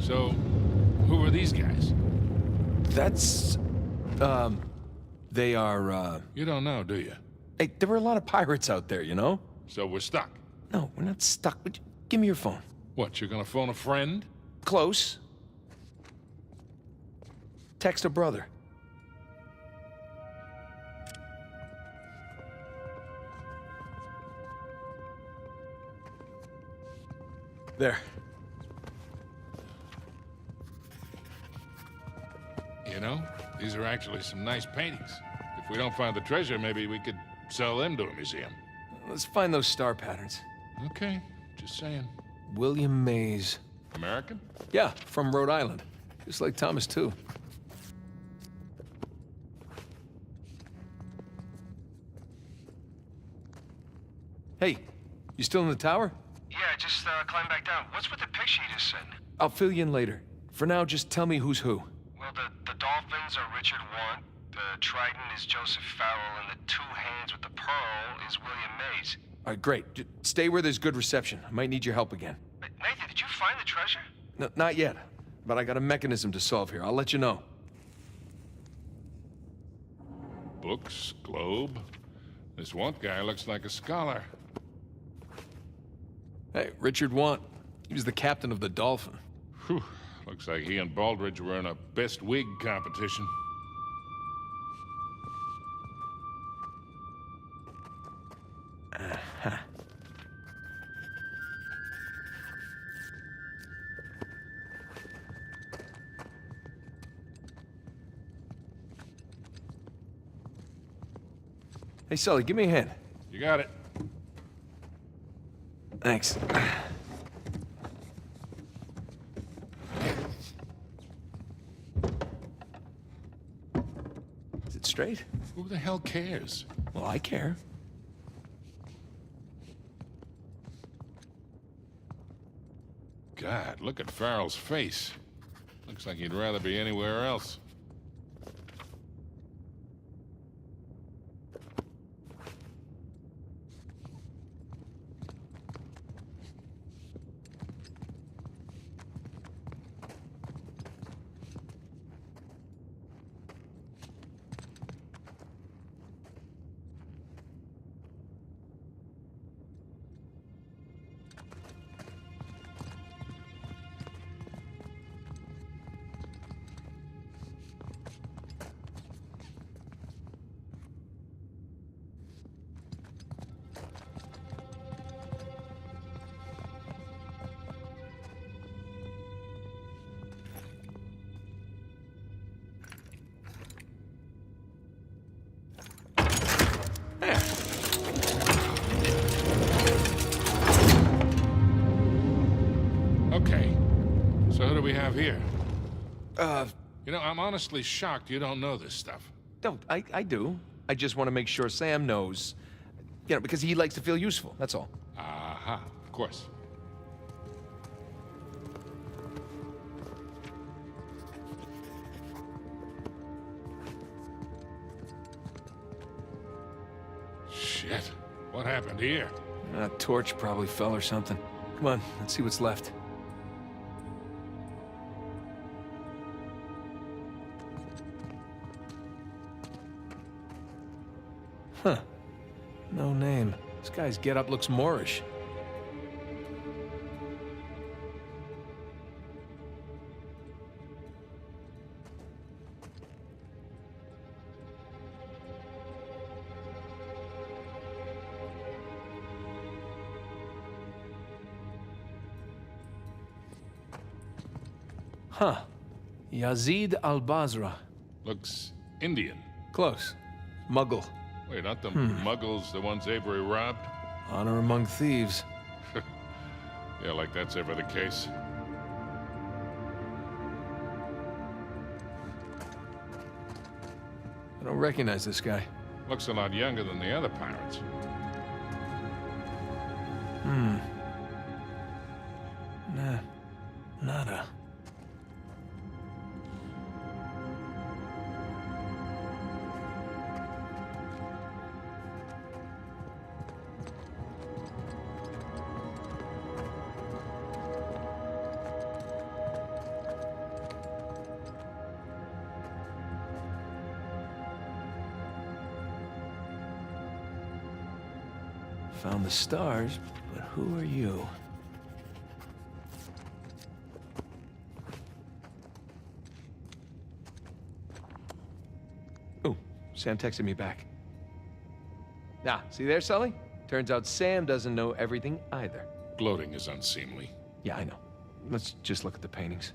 So, who are these guys? That's... They are, You don't know, do you? Hey, there were a lot of pirates out there, you know? So we're stuck. No, we're not stuck. Give me your phone. What, you're gonna phone a friend? Close. Text a brother. There. You know, these are actually some nice paintings. If we don't find the treasure, maybe we could sell them to a museum. Let's find those star patterns. Okay, just saying. William Mays. American? Yeah, from Rhode Island. Just like Thomas, too. Hey, you still in the tower? Yeah, just climb back down. What's with the picture you just sent? I'll fill you in later. For now, just tell me who's who. Well, the dolphins are Richard Want, the trident is Joseph Farrell, and the two hands with the pearl is William Mays. All right, great. Stay where there's good reception. I might need your help again. Nathan, did you find the treasure? No, not yet, but I got a mechanism to solve here. I'll let you know. Books, globe. This Want guy looks like a scholar. Hey, Richard Want. He was the captain of the Dolphin. Whew. Looks like he and Baldridge were in a best wig competition. Hey, Sully, give me a hand. You got it. Thanks. Is it straight? Who the hell cares? Well, I care. God, look at Farrell's face. Looks like he'd rather be anywhere else. Okay, so who do we have here? You know, I'm honestly shocked you don't know this stuff. No, I do. I just want to make sure Sam knows. You know, because he likes to feel useful, that's all. Aha, of course. Shit, what happened here? A torch probably fell or something. Come on, let's see what's left. Huh. No name. This guy's getup looks Moorish. Huh. Yazid al-Basra. Looks Indian. Close. Muggle. Wait, aren't the Muggles the ones Avery robbed? Honor among thieves. Yeah, like that's ever the case. I don't recognize this guy. Looks a lot younger than the other pirates. Nah. Nada. Found the stars, but who are you? Oh, Sam texted me back. Ah, see there, Sully? Turns out Sam doesn't know everything either. Gloating is unseemly. Yeah, I know. Let's just look at the paintings.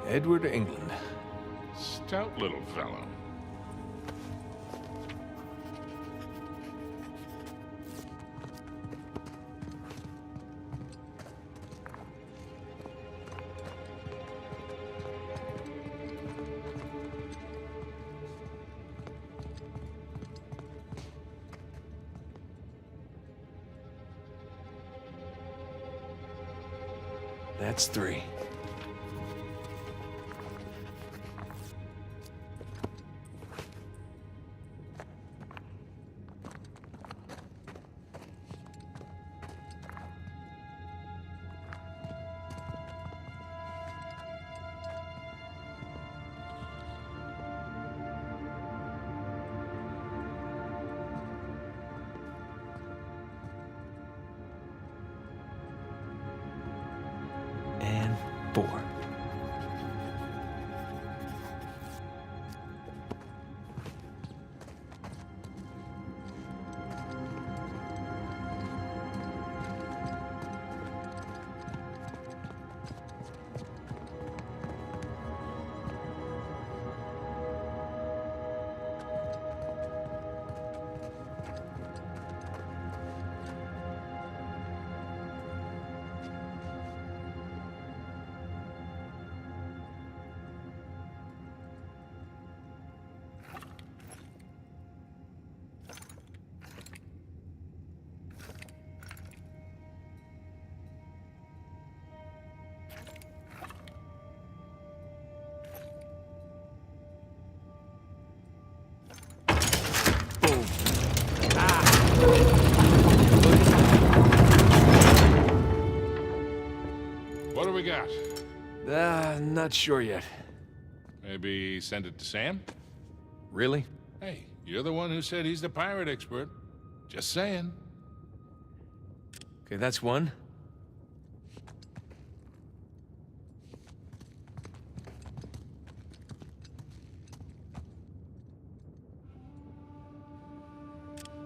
Edward, England. Stout little fellow. That's 3. And 4. What do we got? Not sure yet. Maybe send it to Sam? Really? Hey, you're the one who said he's the pirate expert. Just saying. Okay, that's 1.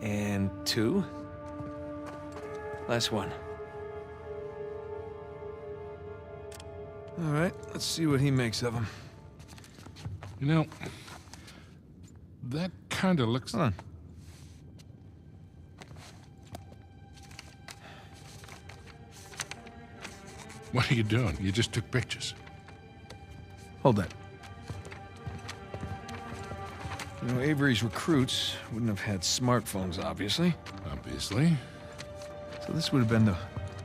And 2. Last 1. All right, let's see what he makes of them. You know, that kind of looks... Hold on. What are you doing? You just took pictures. Hold that. You know, Avery's recruits wouldn't have had smartphones, obviously. Obviously. So this would have been the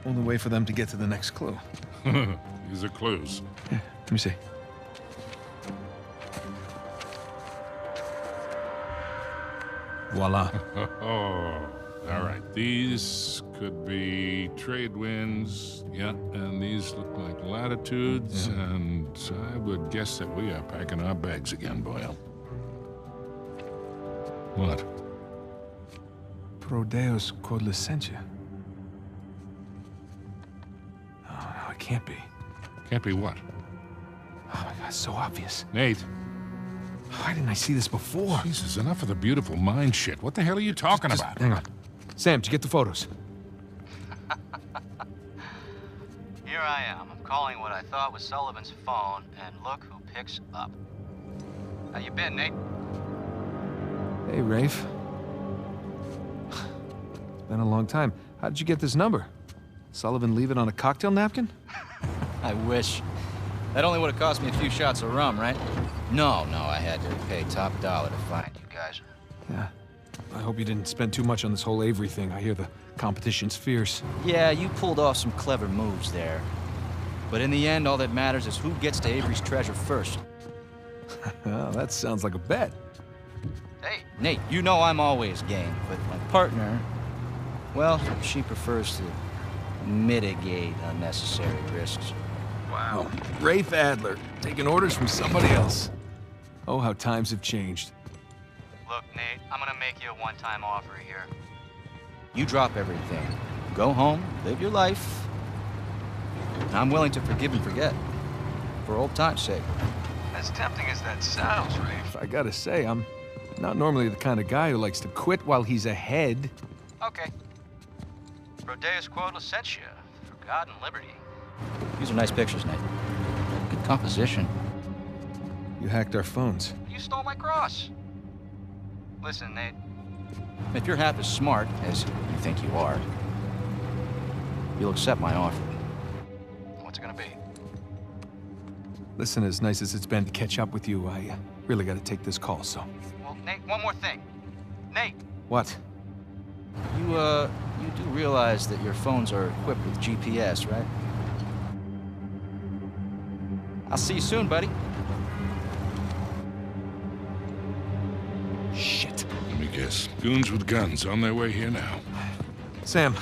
only way for them to get to the next clue. These are clues. Yeah, let me see. Voila. Oh, all right. These could be trade winds. Yeah, and these look like latitudes. Yeah. And I would guess that we are packing our bags again, Boyle. What? Pro Deus quod licentia. Oh, no, it can't be. Can't be what? Oh my God, it's so obvious. Nate. Why didn't I see this before? Jesus, enough of the beautiful mind shit. What the hell are you talking about? Hang on. Sam, did you get the photos? Here I am. I'm calling what I thought was Sullivan's phone, and look who picks up. How you been, Nate? Hey, Rafe. It's been a long time. How did you get this number? Sullivan leave it on a cocktail napkin? I wish. That only would have cost me a few shots of rum, right? No, I had to pay top dollar to find you guys. Yeah. I hope you didn't spend too much on this whole Avery thing. I hear the competition's fierce. Yeah, you pulled off some clever moves there. But in the end, all that matters is who gets to Avery's treasure first. Well, that sounds like a bet. Hey, Nate, you know I'm always game, but my partner, well, she prefers to mitigate unnecessary risks. Wow. Rafe Adler, taking orders from somebody else. Oh, how times have changed. Look, Nate, I'm gonna make you a one-time offer here. You drop everything. Go home, live your life. I'm willing to forgive and forget. For old time's sake. As tempting as that sounds, Rafe. I gotta say, I'm not normally the kind of guy who likes to quit while he's ahead. Okay. Prodeus Quota sent you. For God and liberty. These are nice pictures, Nate. Good composition. You hacked our phones. You stole my cross. Listen, Nate. If you're half as smart as you think you are, you'll accept my offer. What's it gonna be? Listen, as nice as it's been to catch up with you, I really gotta take this call, so... Well, Nate, one more thing. Nate! What? You do realize that your phones are equipped with GPS, right? I'll see you soon, buddy. Shit. Let me guess. Goons with guns on their way here now. Sam,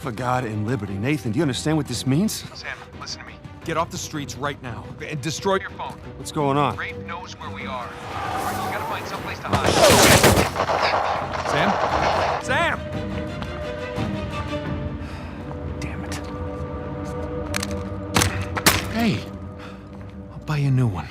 For God and liberty. Nathan, do you understand what this means? Sam, listen to me. get off the streets right now and destroy your phone. What's going on? Rafe knows where we are. All right, you gotta find someplace to hide. Sam? Sam! Damn it. Hey, I'll buy you a new one.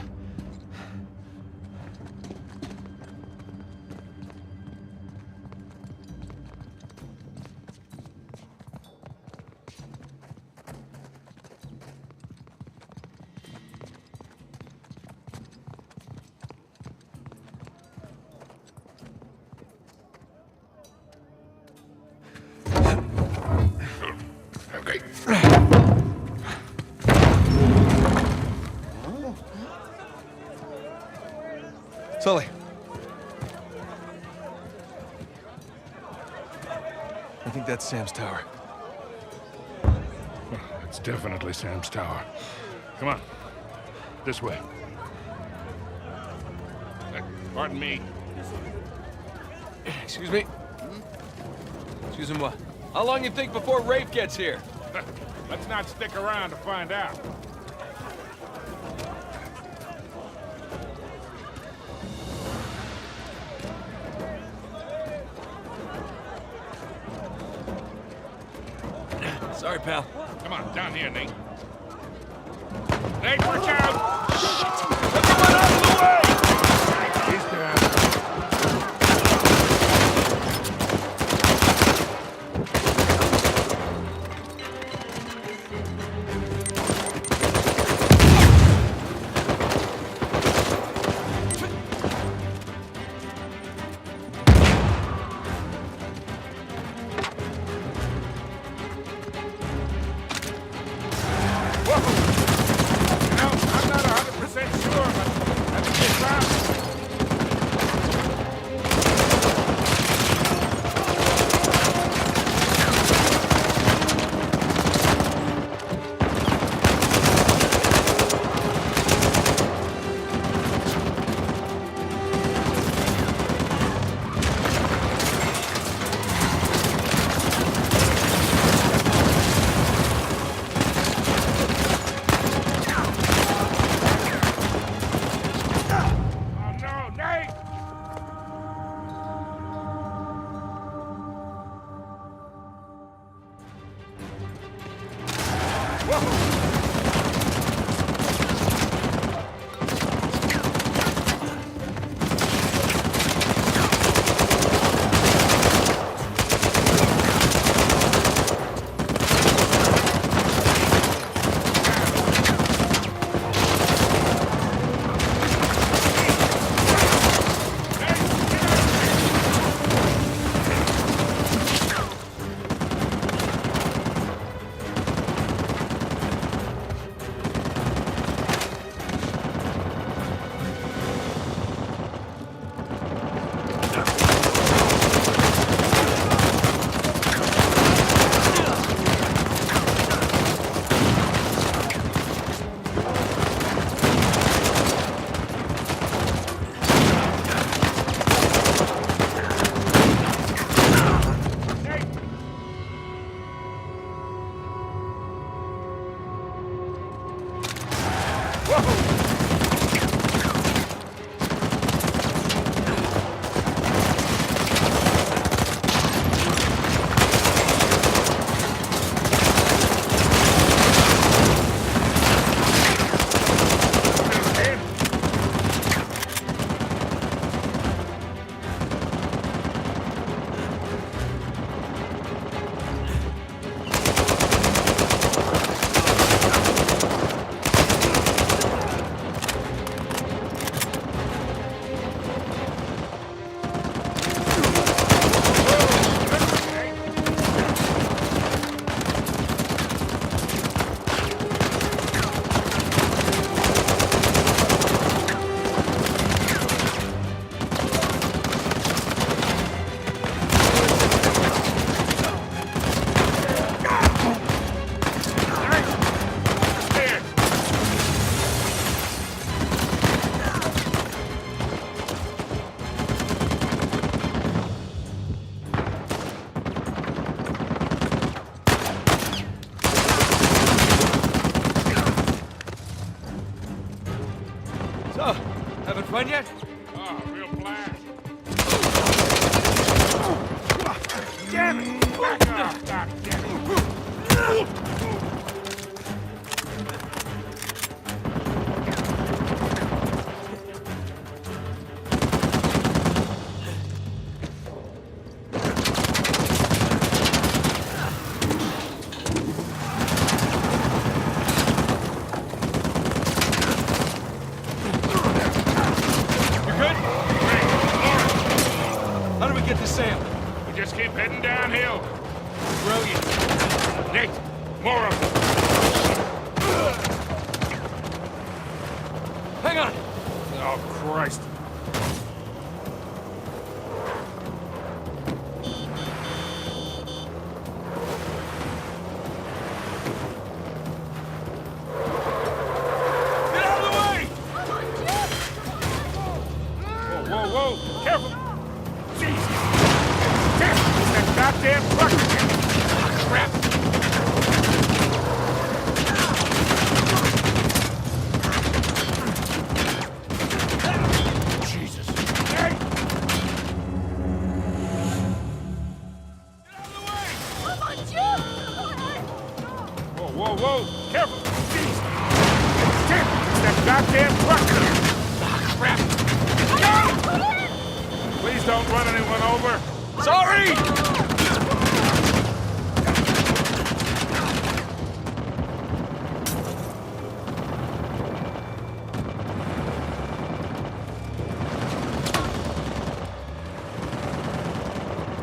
Okay. Sully. I think that's Sam's tower. It's definitely Sam's tower. Come on. This way. Pardon me. Excuse me? Excuse me, what? How long you think before Rafe gets here? Let's not stick around to find out. Sorry, pal. Come on, down here, Nate. Nate, watch out! Everyone out of the way! He's down. I'm not 100% sure, but that's a good sound. Oh no, Nate! So, having fun yet? Oh, real blast. Damn it! Back off, Doc. Damn it. How do we get to Sam? We just keep heading downhill. Brilliant. Nate, more of them. Hang on! Oh, Christ. Get out of the way! Whoa, whoa, whoa. Careful. Jesus. Damn, it's that goddamn truck again. Ah, crap. Jesus. Hey! Whoa, whoa, whoa. Careful. Jesus. Damn, it's that goddamn truck again. Ah, crap. Go! Please don't run anyone over. Sorry!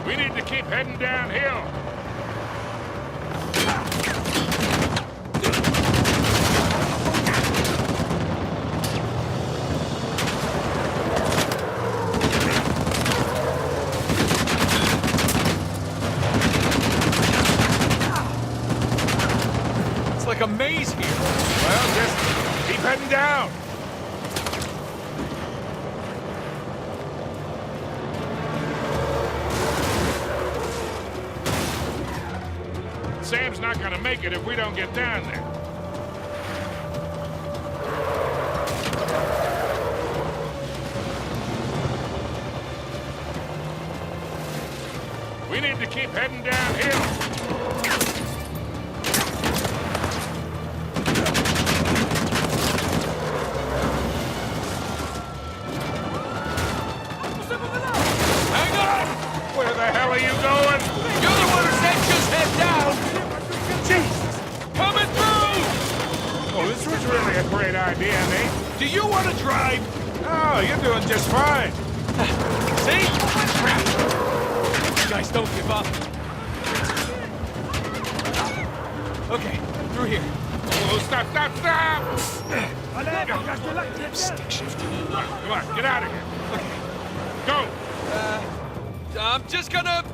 We need to keep heading downhill. It's like a maze here. Well, just keep heading down. Sam's not gonna make it if we don't get down there. We need to keep heading downhill. Hang on! Where the hell are you going? You're the one who said just head down! Jesus! Coming through! Oh, this was really a great idea, Nate. Do you want to drive? Oh, you're doing just fine. See? Crap! You guys don't give up. Okay, through here. Oh, stop, stop, stop! Stick shift. Come on, get out of here. Okay. Go! I'm just gonna...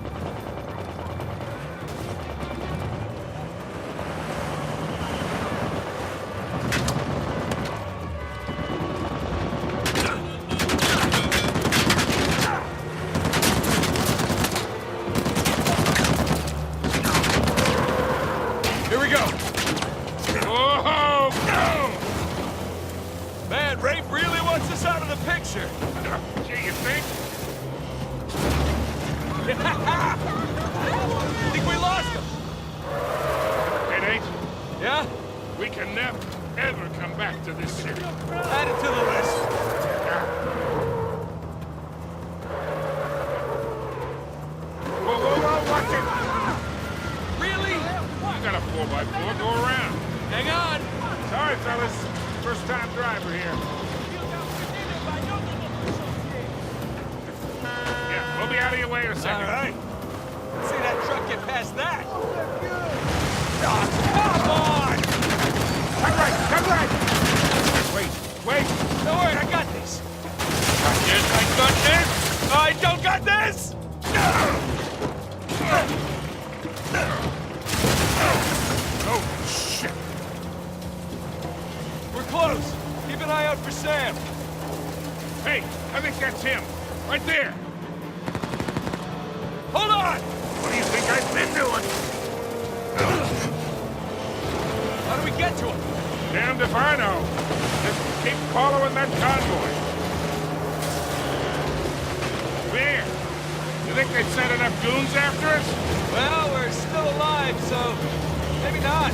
Here we go. Oh, go! wants us out of the picture. Gee, you think? Think we lost him? It ain't. Yeah? We can never, ever come back to this city. Add it to the list. Whoa, whoa, whoa, watch it! Really? You got a 4x4, go around. Hang on. Sorry, fellas. First time driver here. Yeah, we'll be out of your way in a second. All right. Let's see that truck get past that. Oh, come on! Come right! Wait! Don't worry, I got this. Got this? I got this? I don't got this! Oh, shit! We're close. Keep an eye out for Sam. Hey, I think that's him. Right there. Hold on! What do you think I've been doing? How do we get to him? Damned if I know. Just keep following that convoy. Where? You think they sent enough goons after us? Well, we're still alive, so maybe not.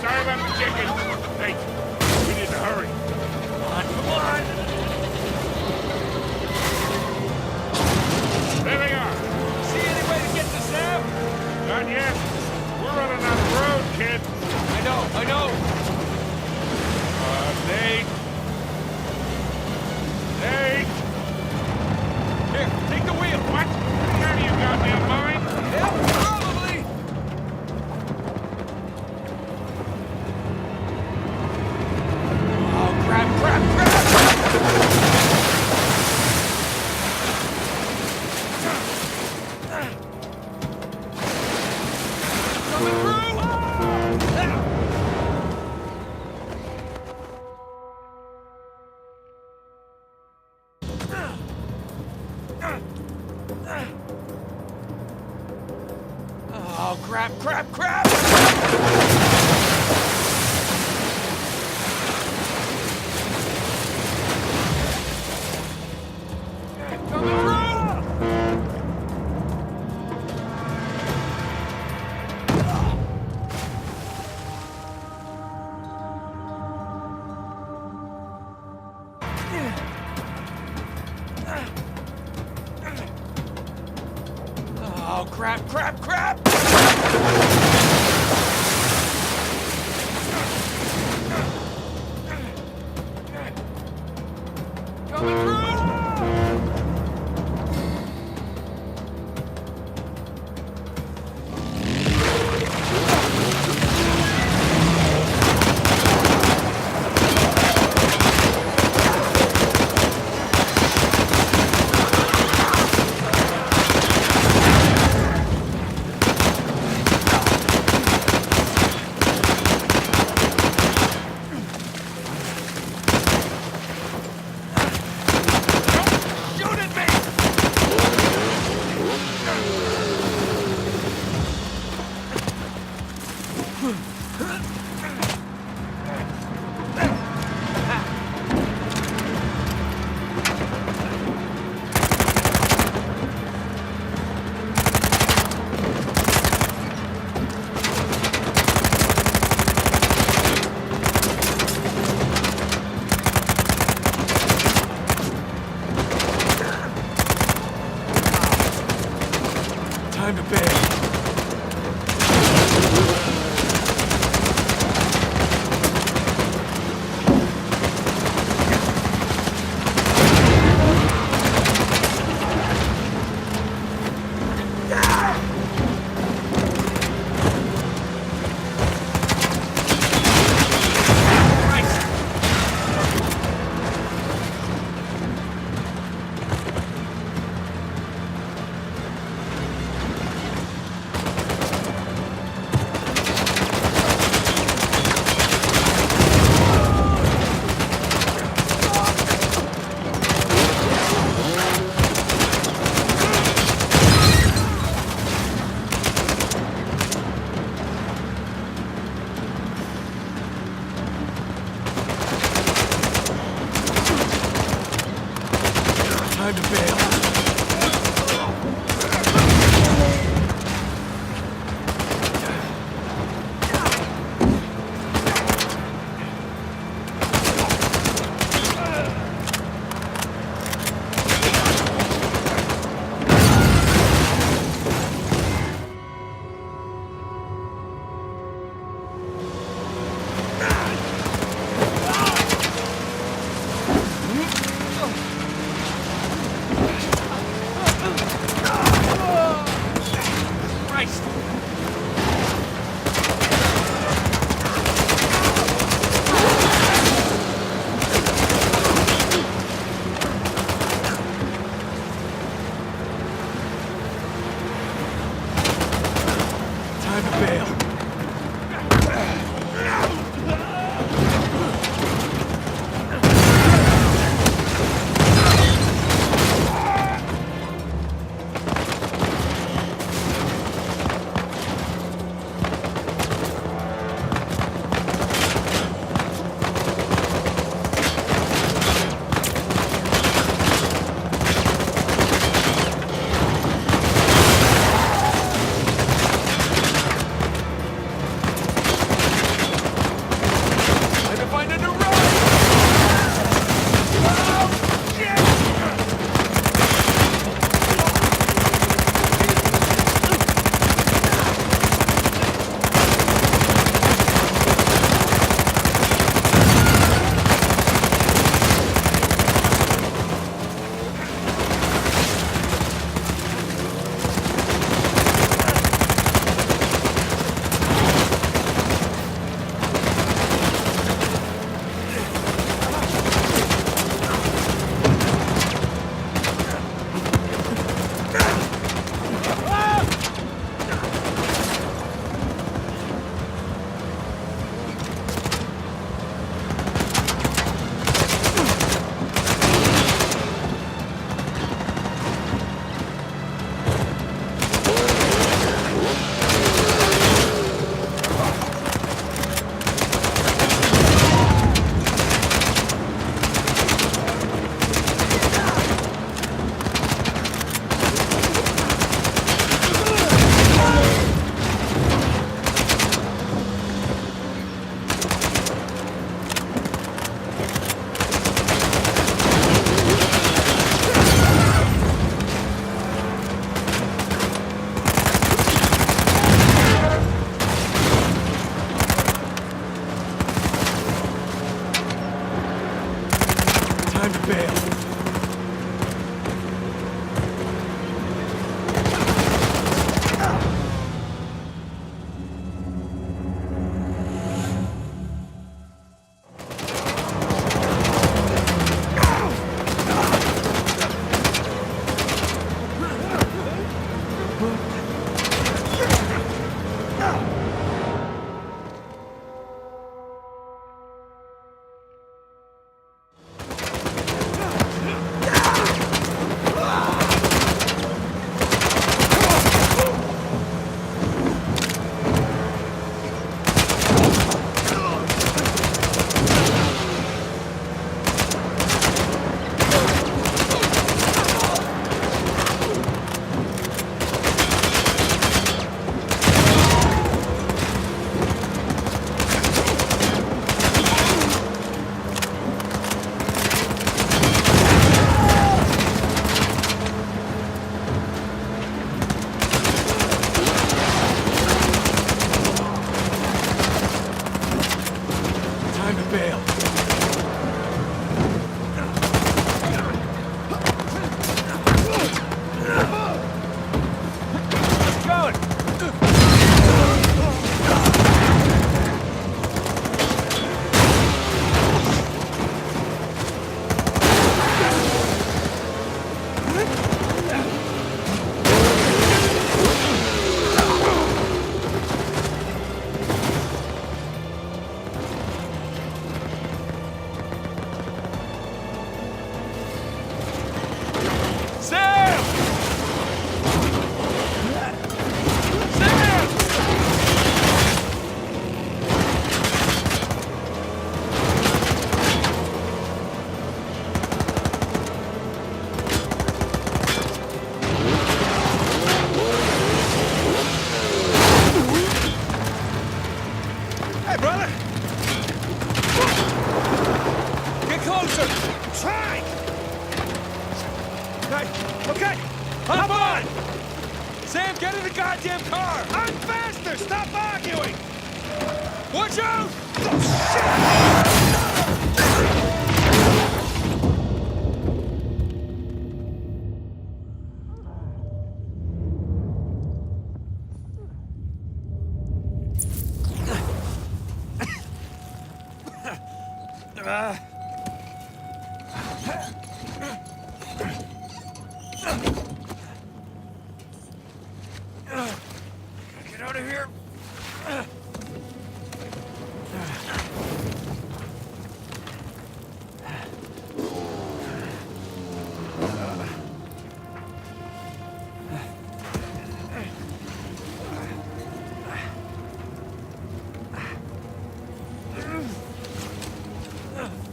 Sorry about the chicken. Hey, we need to hurry. Come on! There they are. See any way to get to Sam? Not yet. We're running out of road, kid. I know. Nate. Here, take the wheel. What? Out of your goddamn mind? Yeah, probably. Oh, crap! Coming through! Oh, crap! Coming through! Oh, crap! Coming through! Shoot at me! Time to bed. brother! Get closer! I'm trying! Okay, hop on! Sam, get in the goddamn car! I'm faster! Stop arguing! Watch out! Get out of here!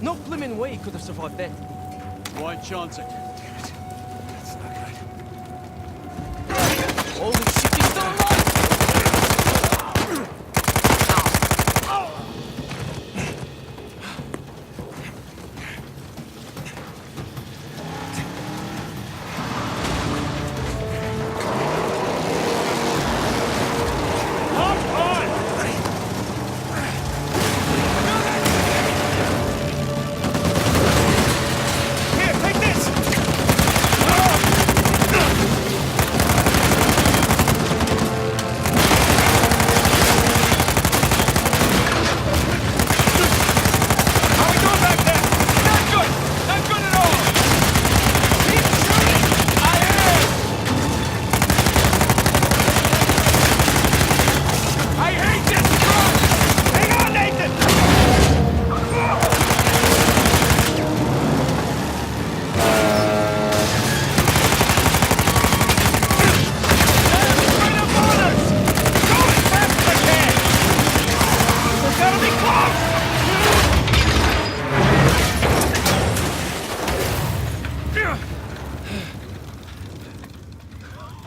No blimmin' way he could have survived that. Why chance it? Damn it. That's not good. Holy shit, he's still alive!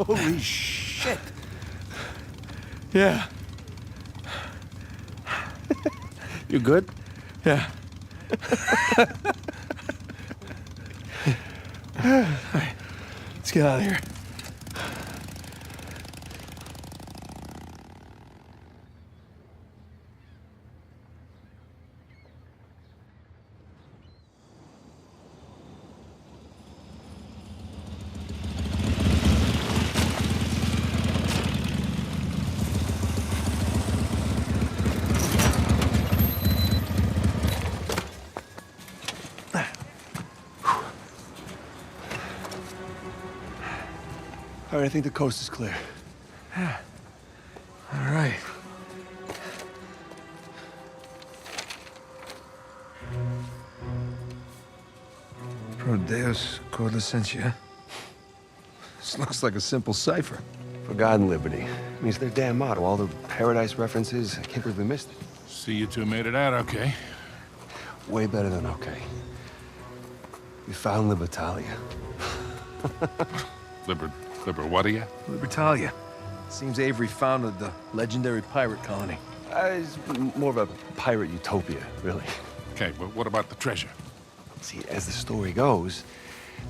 Holy shit. Yeah. You good? Yeah. All right, let's get out of here. All right, I think the coast is clear. All right. Pro Deus Cor Licentia. This looks like a simple cipher. For God and liberty. Means their damn motto. All the paradise references. I can't believe we missed it. See, you two made it out okay. Way better than okay. We found Libertalia. Liber what are you? Libertalia. Seems Avery founded the legendary pirate colony. It's more of a pirate utopia, really. Okay, but what about the treasure? See, as the story goes,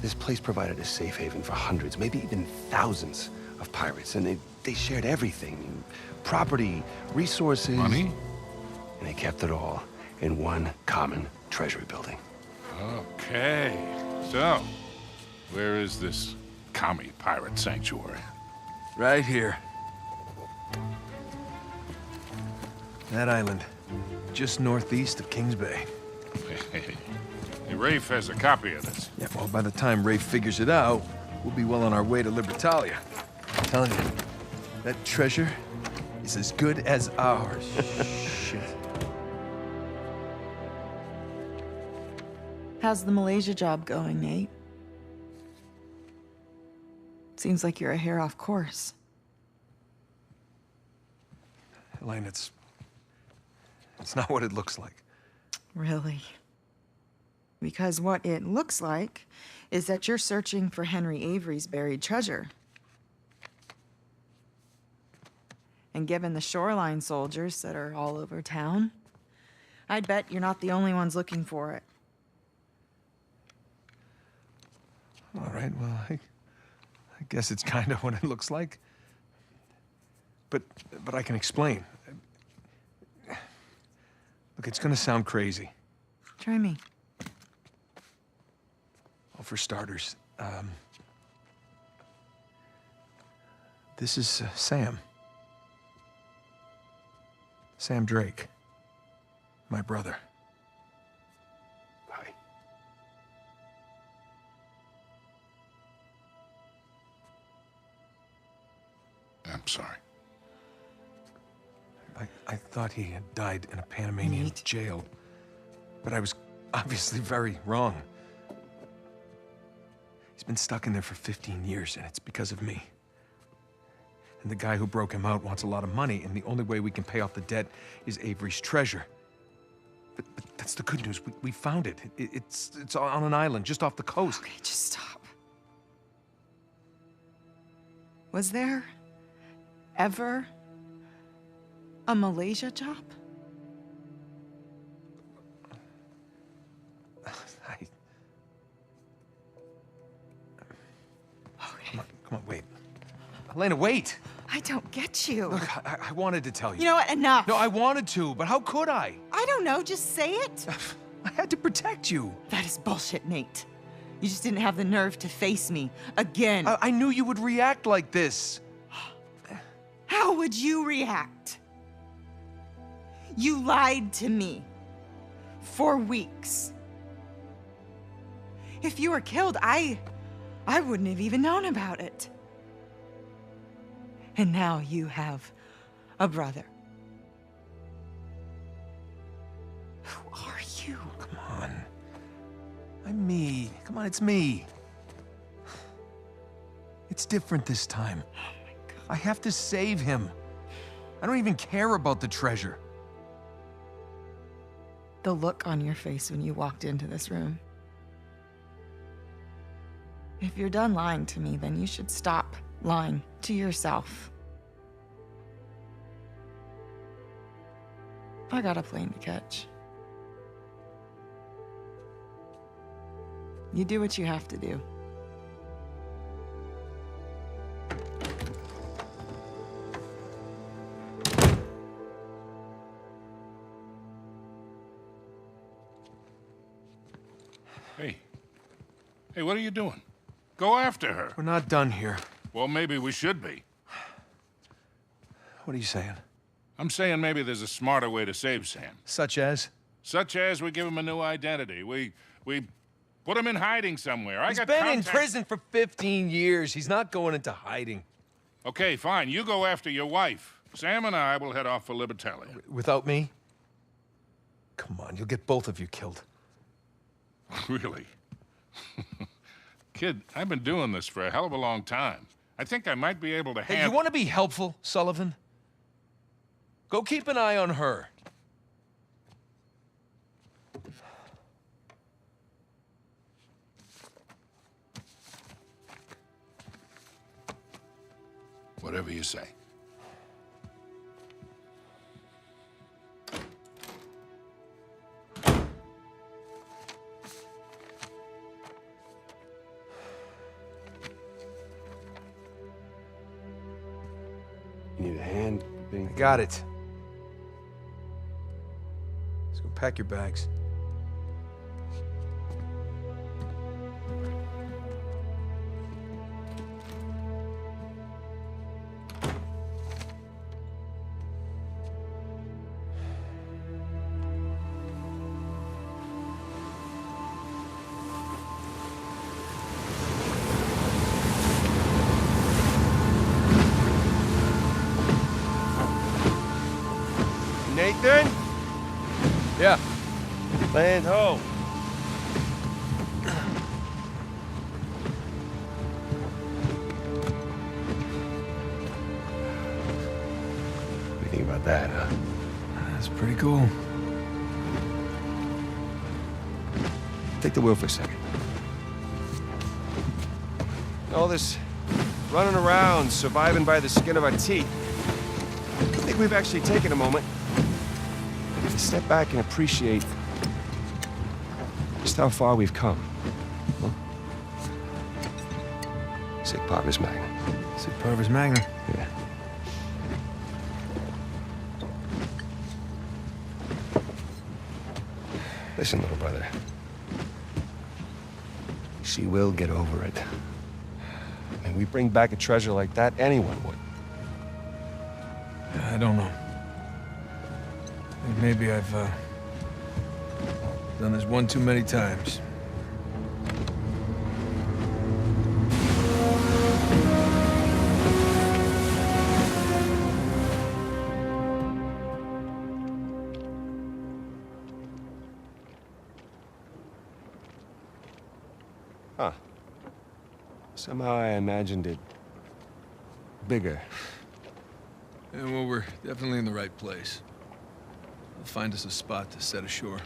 this place provided a safe haven for hundreds, maybe even thousands of pirates, and they shared everything. Property, resources. Money? And they kept it all in one common treasury building. Okay. So, where is this commie pirate sanctuary? Right here. That island, just northeast of Kings Bay. Hey, Rafe has a copy of this. Yeah, well, by the time Rafe figures it out, we'll be well on our way to Libertalia. I'm telling you, that treasure is as good as ours. Shit. How's the Malaysia job going, Nate? Seems like you're a hair off course. Elaine, it's not what it looks like. Really? Because what it looks like is that you're searching for Henry Avery's buried treasure. And given the shoreline soldiers that are all over town, I'd bet you're not the only ones looking for it. All right, well, I guess it's kind of what it looks like. But I can explain. Look, it's gonna sound crazy. Try me. Well, for starters, this is Sam. Sam Drake. My brother. Hi. I'm sorry. I thought he had died in a Panamanian Nate. jail, but I was obviously very wrong. He's been stuck in there for 15 years, and it's because of me. And the guy who broke him out wants a lot of money, and the only way we can pay off the debt is Avery's treasure. But that's the good news. We found it. It's on an island just off the coast. Okay, just stop. Was there ever a Malaysia job? I- Okay. Come on, wait. Elena, wait! I don't get you. Look, I wanted to tell you. You know what? Enough. No, I wanted to, but how could I? I don't know. Just say it. I had to protect you. That is bullshit, Nate. You just didn't have the nerve to face me again. I knew you would react like this. How would you react? You lied to me for weeks. If you were killed, I wouldn't have even known about it. And now you have a brother. Who are you? Come on. I'm me. Come on, it's me. It's different this time. Oh my God. I have to save him. I don't even care about the treasure. The look on your face when you walked into this room. If you're done lying to me, then you should stop lying to yourself. I got a plane to catch. You do what you have to do. Hey, what are you doing? Go after her. We're not done here. Well, maybe we should be. What are you saying? I'm saying maybe there's a smarter way to save Sam. Such as? Such as we give him a new identity. We put him in hiding somewhere. He's been in prison for 15 years. He's not going into hiding. Okay, fine. You go after your wife. Sam and I will head off for Libertalia. Without me? Come on, you'll get both of you killed. Really? Kid, I've been doing this for a hell of a long time. I think I might be able to Hey, handle... you want to be helpful, Sullivan? Go keep an eye on her. Whatever you say. You need a hand? I got it. Let's go pack your bags. Nathan? Yeah. Land ho. What do you think about that, huh? That's pretty cool. Take the wheel for a second. All this running around, surviving by the skin of our teeth. I think we've actually taken a moment to step back and appreciate just how far we've come. Huh? Sic parvis magna. Sic parvis magna. Yeah. Listen, little brother. She will get over it. I mean, we bring back a treasure like that, anyone would. I don't know. I think maybe I've done this one too many times. Huh. Somehow I imagined it bigger. Yeah, well, we're definitely in the right place. We'll find us a spot to set ashore.